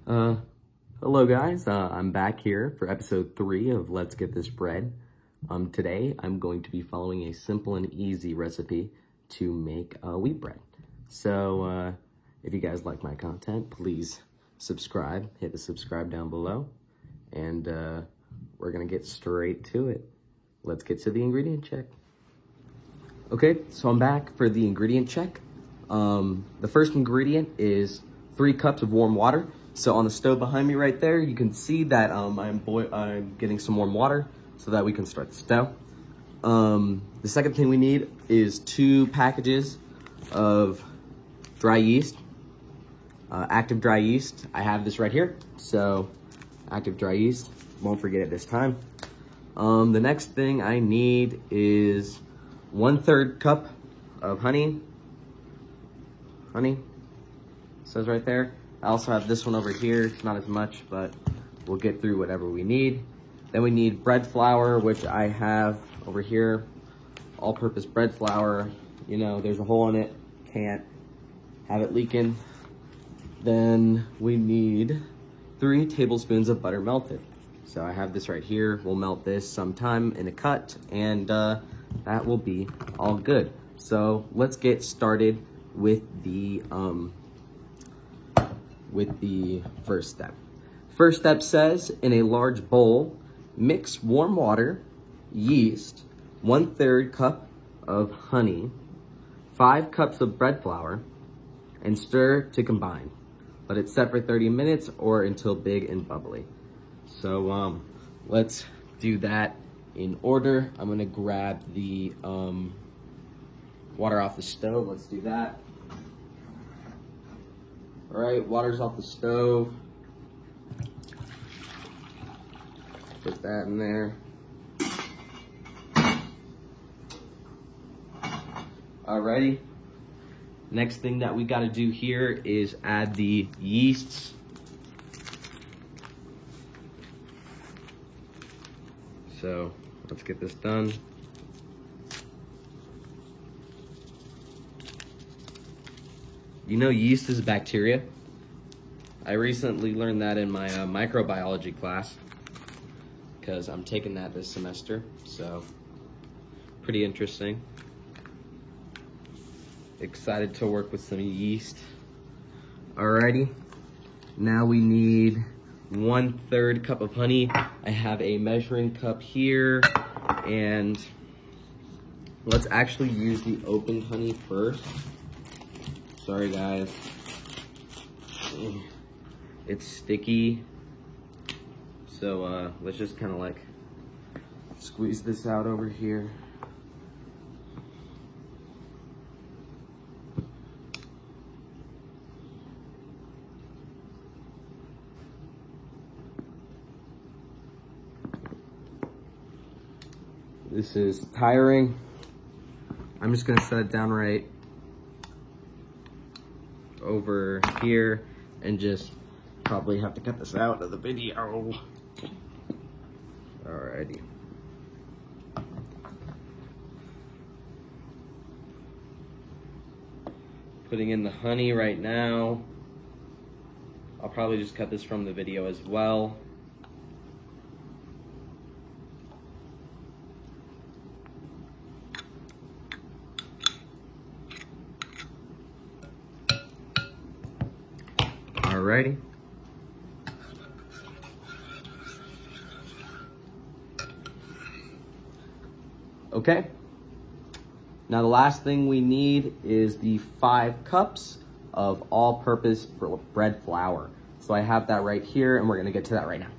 Uh, Hello guys, I'm back here for episode 3 of Let's Get This Bread. Today I'm going to be following a simple and easy recipe to make wheat bread. So if you guys like my content, please subscribe, hit the subscribe down below, and we're gonna get straight to it. Let's get to the ingredient check. Okay, so I'm back for the ingredient check. The first ingredient is 3 cups of warm water. So on the stove behind me right there, you can see that I'm getting some warm water so that we can start the stove. The second thing we need is 2 packages of dry yeast, active dry yeast. I have this right here, so active dry yeast, won't forget it this time. The next thing I need is 1/3 cup of honey. Honey, says right there. I also have this one over here. It's not as much, but we'll get through whatever we need. Then we need bread flour, which I have over here. All-purpose bread flour. You know, there's a hole in it. Can't have it leaking. Then we need 3 tablespoons of butter melted. So I have this right here. We'll melt this sometime in a cut, and that will be all good. So let's get started with the first step. First step says, in a large bowl, mix warm water, yeast, 1/3 cup of honey, 5 cups of bread flour, and stir to combine. Let it set for 30 minutes or until big and bubbly. So let's do that in order. I'm gonna grab the water off the stove. Let's do that. All right, water's off the stove. Put that in there. Alrighty. Next thing that we gotta do here is add the yeasts. So let's get this done. You know, yeast is a bacteria. I recently learned that in my microbiology class because I'm taking that this semester, so pretty interesting. Excited to work with some yeast. Alrighty, now we need 1/3 cup of honey. I have a measuring cup here, and let's actually use the opened honey first. Sorry guys, it's sticky. So let's just kind of like squeeze this out over here. This is tiring. I'm just gonna set it down right over here and just probably have to cut this out of the video. Alrighty. Putting in the honey right now. I'll probably just cut this from the video as well. Alrighty. Okay. Now the last thing we need is the 5 cups of all-purpose bread flour. So I have that right here, and we're gonna get to that right now.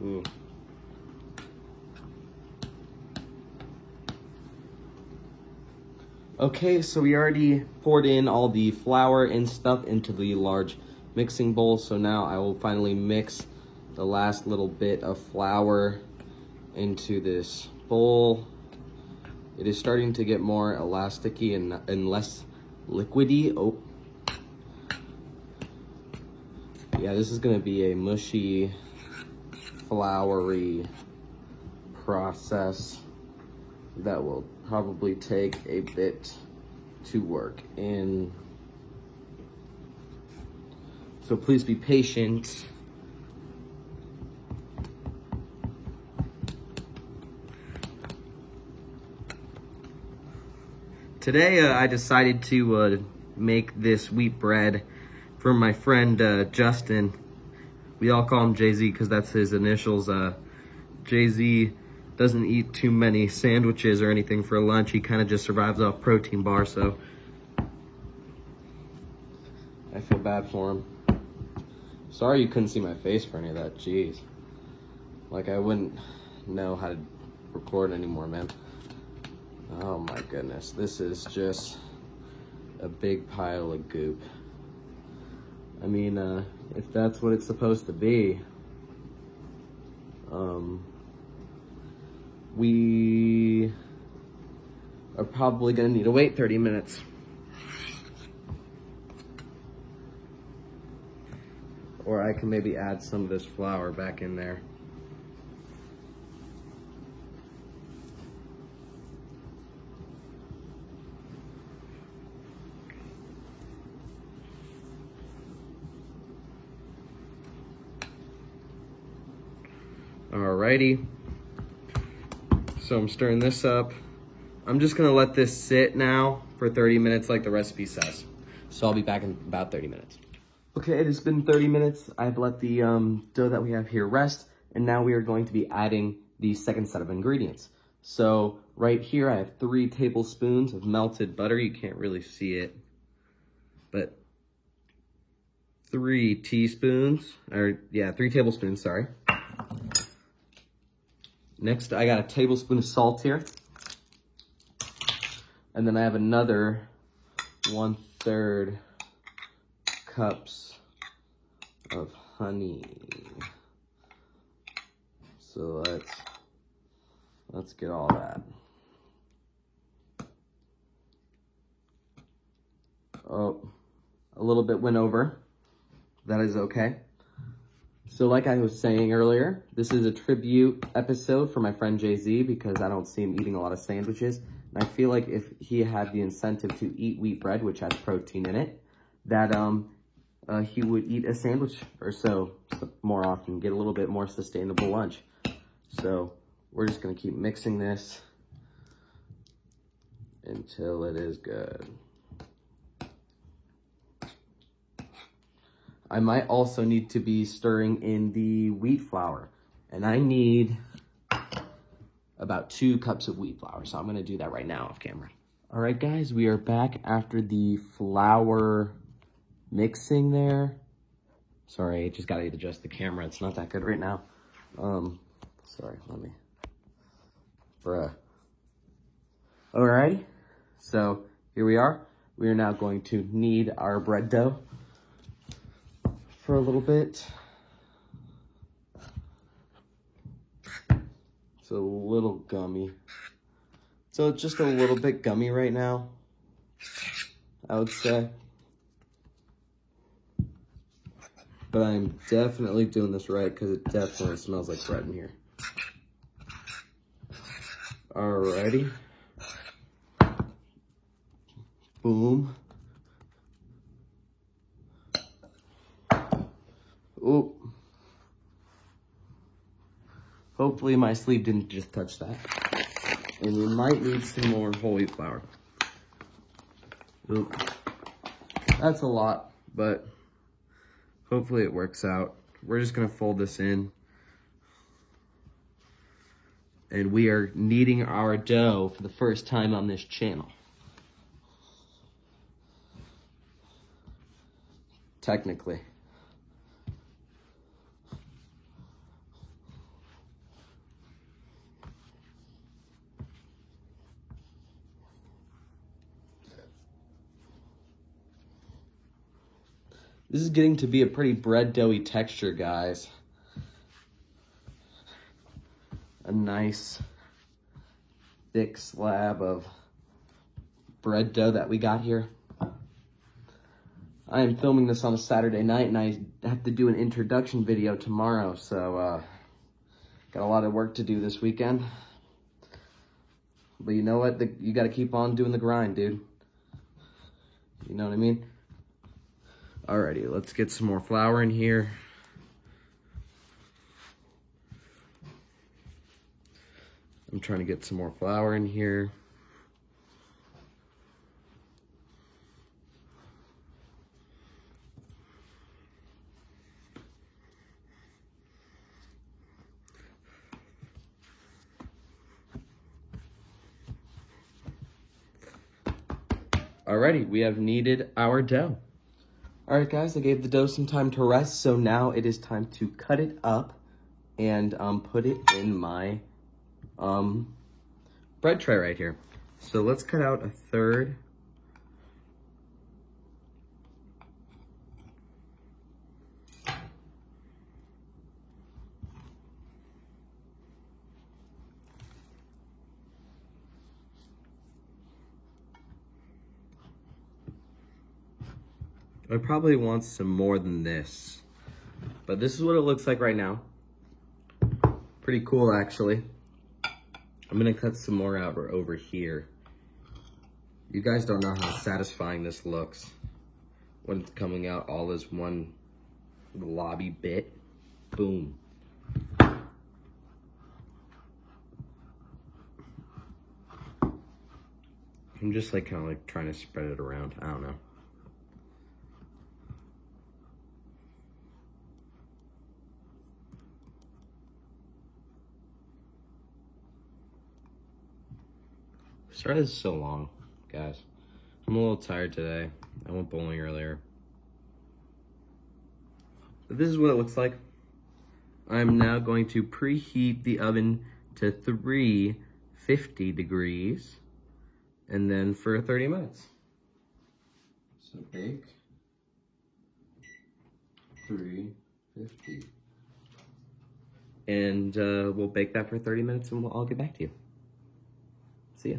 Ooh. Okay, so we already poured in all the flour and stuff into the large mixing bowl. So now I will finally mix the last little bit of flour into this bowl. It is starting to get more elasticy and less liquidy. Oh. Yeah, this is gonna be a mushy, floury process that will probably take a bit to work in. So please be patient. Today I decided to make this wheat bread for my friend Justin. We all call him Jay-Z because that's his initials. Jay-Z doesn't eat too many sandwiches or anything for lunch. He kind of just survives off protein bars, so I feel bad for him. Sorry you couldn't see my face for any of that. Jeez. Like, I wouldn't know how to record anymore, man. Oh my goodness. This is just a big pile of goop. I mean, if that's what it's supposed to be, we are probably gonna need to wait 30 minutes. Or I can maybe add some of this flour back in there. Alrighty. So I'm stirring this up. I'm just gonna let this sit now for 30 minutes like the recipe says. So I'll be back in about 30 minutes. Okay, it has been 30 minutes. I've let the dough that we have here rest, and now we are going to be adding the second set of ingredients. So right here I have 3 tablespoons of melted butter. You can't really see it, but 3 tablespoons, sorry. Next, I got a tablespoon of salt here. And then I have another 1/3 cups of honey. So let's get all that. Oh, a little bit went over. That is okay. So like I was saying earlier, this is a tribute episode for my friend Jay-Z because I don't see him eating a lot of sandwiches. And I feel like if he had the incentive to eat wheat bread, which has protein in it, that he would eat a sandwich or so more often, get a little bit more sustainable lunch. So we're just gonna keep mixing this until it is good. I might also need to be stirring in the wheat flour, and I need about 2 cups of wheat flour. So I'm gonna do that right now off camera. All right, guys, we are back after the flour mixing there. Sorry, I just gotta adjust the camera. It's not that good right now. Sorry, Alrighty, so here we are. We are now going to knead our bread dough for a little bit. It's a little gummy. So it's just a little bit gummy right now, I would say. But I'm definitely doing this right because it definitely smells like bread in here. Alrighty. Boom. Oh. Hopefully my sleeve didn't just touch that. And we might need some more whole wheat flour. Oop. That's a lot, but hopefully it works out. We're just gonna fold this in. And we are kneading our dough for the first time on this channel. Technically. This is getting to be a pretty bread doughy texture, guys. A nice thick slab of bread dough that we got here. I am filming this on a Saturday night, and I have to do an introduction video tomorrow, so got a lot of work to do this weekend. But you know what? You got to keep on doing the grind, dude. You know what I mean? Alrighty, let's get some more flour in here. I'm trying to get some more flour in here. Alrighty, we have kneaded our dough. Alright guys, I gave the dough some time to rest, so now it is time to cut it up and put it in my bread tray right here. So let's cut out a third. I probably want some more than this, but this is what it looks like right now. Pretty cool, actually. I'm gonna cut some more out over here. You guys don't know how satisfying this looks when it's coming out all as one lobby bit. Boom. I'm just like kind of like trying to spread it around. I don't know. Sorry this is so long, guys. I'm a little tired today. I went bowling earlier. But this is what it looks like. I'm now going to preheat the oven to 350 degrees and then for 30 minutes. So bake 350. And we'll bake that for 30 minutes and I'll get back to you. See ya.